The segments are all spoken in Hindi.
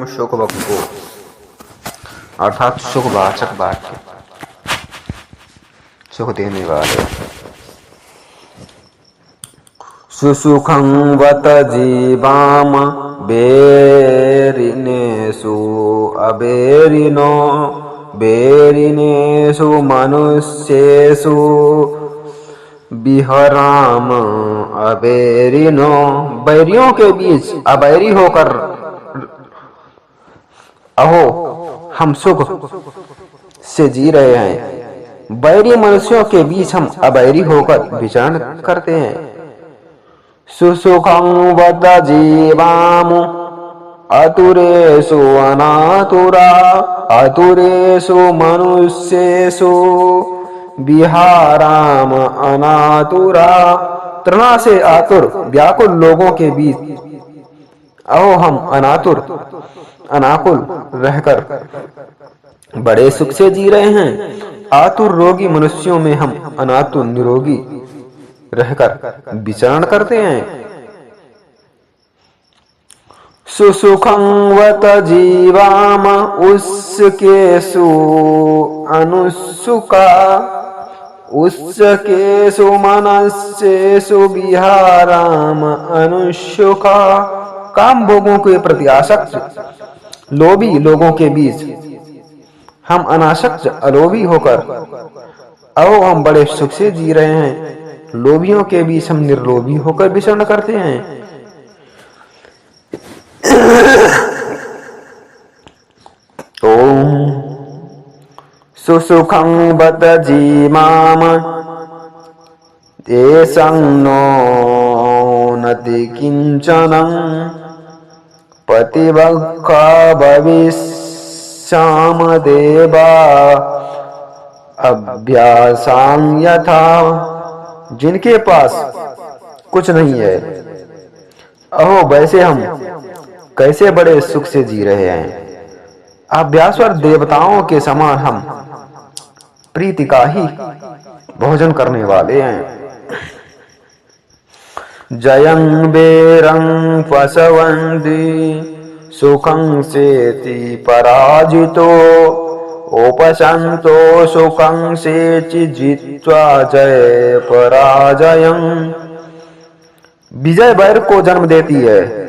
सुखवक्को अर्थात सुखवाचक वाक्य, सुख देने वाले। सुसुखं वत जीवाम बेरिनेषु अबेरिनो बेरिनेषु मनुष्येषु विहराम अबेरिनो। बैरियों के बीच अबैरी होकर अहो हम सुख से जी रहे हैं। बैरी मनुष्यों के बीच हम अबैरी होकर विचरण करते हैं। सुसुखं वद जीवाम अतुरेषु अनातुरा अतुरेषु मनुष्येषु विहाराम अनातुरा। तृणा से आतुर व्याकुल लोगों के बीच अहो हम अनाकुल रहकर बड़े सुख से जी रहे हैं। आतुर रोगी मनुष्यों में हम अनातुर निरोगी रहकर विचरण करते हैं। सुसुखं वत जीवाम उसकेषु अनुसुका उसकेषु मनस्येषु विहाराम अनुसुका। काम भोगों के प्रति आसक्त लोभी लोगों के बीच हम अनासक्त अलोभी होकर अहो हम बड़े सुख से जी रहे हैं। लोभियों के बीच हम निर्लोभी होकर विचरण करते हैं। ओम सुसुखं बत जीवाम येषं नो नति किंचनं पतिवक्खा भविष्याम देवा अभ्यासां यथा। जिनके पास कुछ नहीं है अहो वैसे हम कैसे बड़े सुख से जी रहे हैं। अभ्यासवर देवताओं के समान हम प्रीति का ही भोजन करने वाले हैं। जयं बेरं फसवन्ति सुखं सेति पराजितो उपशंतो सुखं सेचि जित्वा जय पराजयं। विजय बैर को जन्म देती है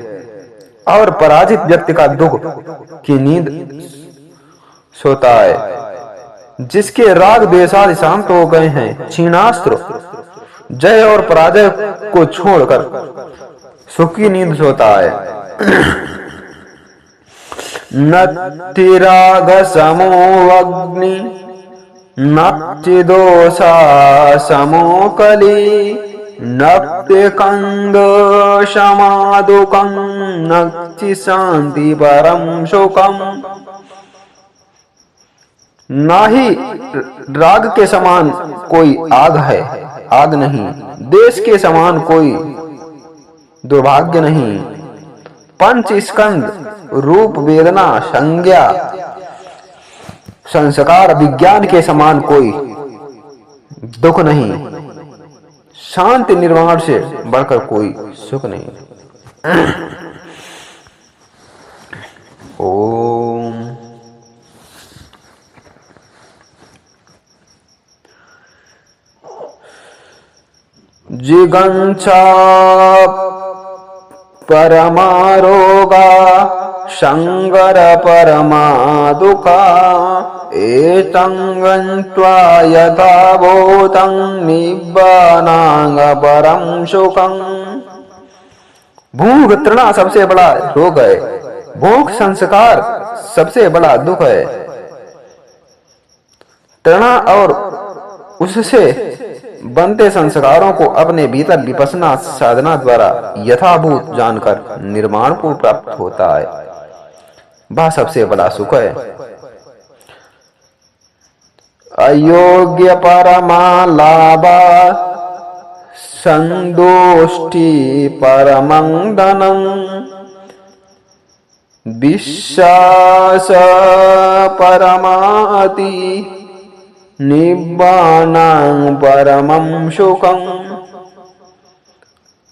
और पराजित व्यक्ति का दुख की नींद सोता है। जिसके राग द्वेषादि शांत हो गए हैं, क्षीणास्त्र जय और पराजय को छोड़कर सुख की नींद सोता है। नत्तिराग समो अग्नि नत्तिदोषा समो कली नक्तिकंद शमादुकं नक्ति शांति परम सुखम। ना ही राग के समान कोई आग है, आग नहीं। देश के समान कोई दुर्भाग्य नहीं। पंच स्कंद रूप वेदना संज्ञा संस्कार विज्ञान के समान कोई दुख नहीं। शांति निर्वाण से बढ़कर कोई सुख नहीं। ओम जिगंसा परमारोगा संगर परमा दुखा एतं गन्त्वा यथा भूतं निब्बानां परम सुखं। भूख तृणा सबसे बड़ा रोग है। भूख संस्कार सबसे बड़ा दुख है। तृणा और उससे बनते संस्कारों को अपने भीतर विपश्यना साधना द्वारा यथाभूत जानकर निर्माण को प्राप्त होता है। वह सबसे बड़ा सुख है। अयोग्य परमा लाभा संदोष्टि परमं धनं विश्वास परमाति निब्बानां परमं सुखं।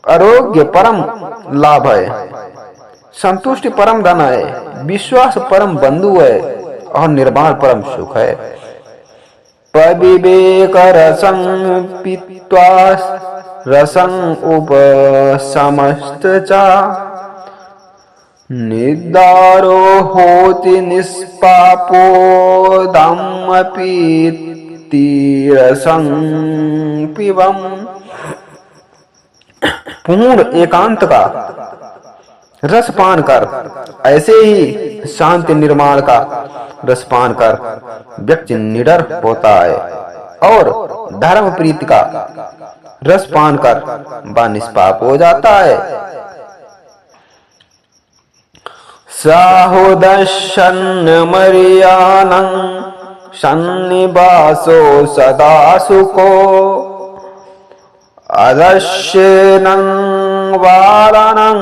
आरोग्य परम लाभ है, संतुष्टि परम धन है, विश्वास परम बंधु है और निर्वाण परम सुख है। पविवेक रसं पीत्वा रसं उपशमश्च निद्दारो होति निष्पापो दम्मपीति रसं पिबम्। पूर्ण एकांत का रसपान कर, ऐसे ही शांति निर्माण का रसपान कर व्यक्ति निडर होता है और धर्म प्रीति का रसपान कर वह निष्पाप हो जाता है। साहुदशन्न मर्यानं सन्निवासो सदा सुखो अदश्यनं वारणं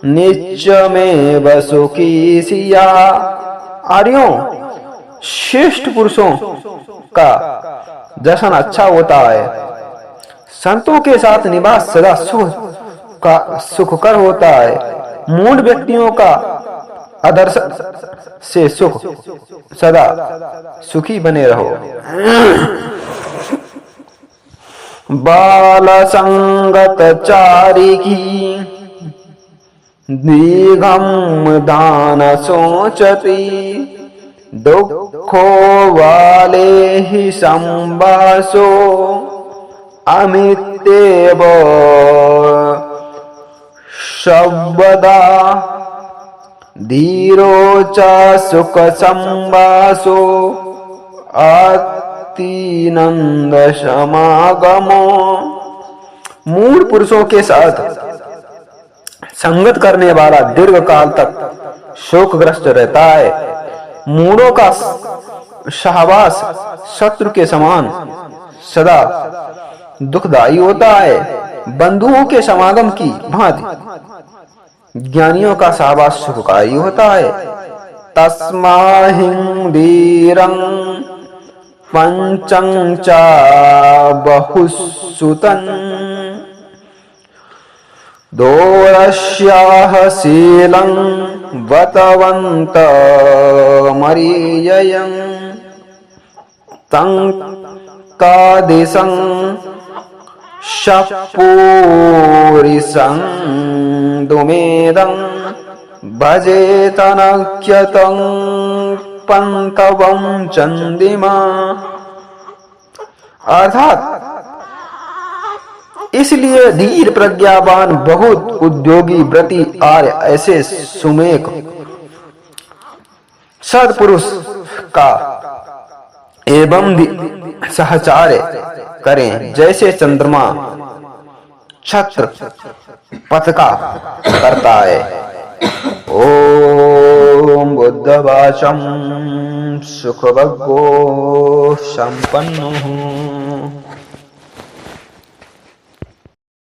नित्यमेव सुखी सिया। आर्यों, श्रेष्ठ पुरुषों का जशन अच्छा होता है, संतों के साथ निवास सदा सुखकर होता है। मूढ़ व्यक्तियों का आदर्श से सुख सदा सुखी बने रहो। बाल संगत चारी की दीघम दान सोचती दुखो वाले ही संवासो अमितेव शब्दा धीरो च सुख संवासो अतिनंद समागमो। मूढ़ पुरुषों के साथ संगत करने वाला दीर्घ काल तक शोकग्रस्त रहता है। मूढ़ों का सहवास शत्रु के समान सदा दुखदायी होता है। बंधुओं के समागम की भांति ज्ञानियों का सहवास सुखकारी होता है। तस्माहिं धीरं पंचं च बहुसुतं दोरस्याः शीलं वतवन्त मरीययं तं तादिशं शपूरिसं दुमेदं भजेतनख्यतं पंतवं चंदिमा। अर्थात इसलिए धीर प्रज्ञावान बहुत उद्योगी व्रती आर्य ऐसे सुमेक सत्पुरुष का एवं सहचार्य करें जैसे चंद्रमा छत्र पथ का करता है। ओम बुद्धवाचम सुखभगो संपन्नो।